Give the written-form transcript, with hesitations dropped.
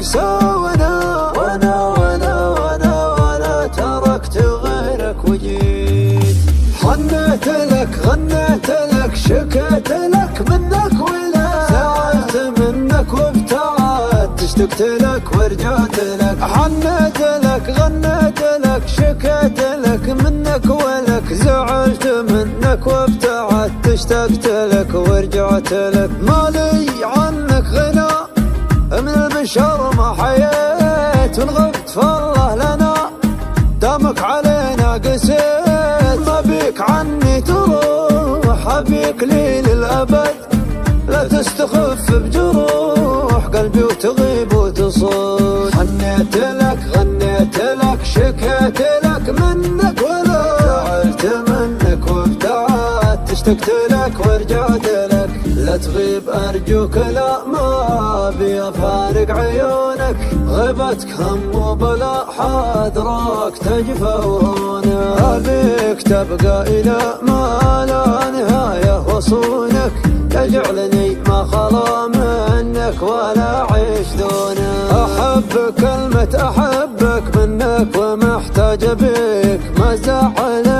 سوينا، وانا تركت غيرك وجيت. حنيت لك غنيت لك شكيت لك منك ولا زعلت منك وابتعدت، اشتقت لك ورجعت لك. حنيت لك غنيت لك شكيت لك منك ولك زعلت منك وابتعدت، اشتقت لك ورجعت لك. مالي عنك غنى من البشر ما حييت، ونغبت فالله لنا دامك علينا قسيت. ما بيك عني تروح ابيك لي للابد، لا تستخف بجروح قلبي وتغيب وتصود. حنيت لك غنيت لك شكيت لك منك ولا زعلت منك وابتعدت، اشتقت لك ورجعت لك. لا تغيب أرجوك لا ما أبي أفارق عيونك، غيبتك هم وبلا حاضرك تجفى وهونك. أبيك تبقى إلى ما لا نهاية وصونك، تجعلني ما خلا منك ولا أعيش دونك. أحب كلمة أحبك منك ومحتاج بيك، ما زعل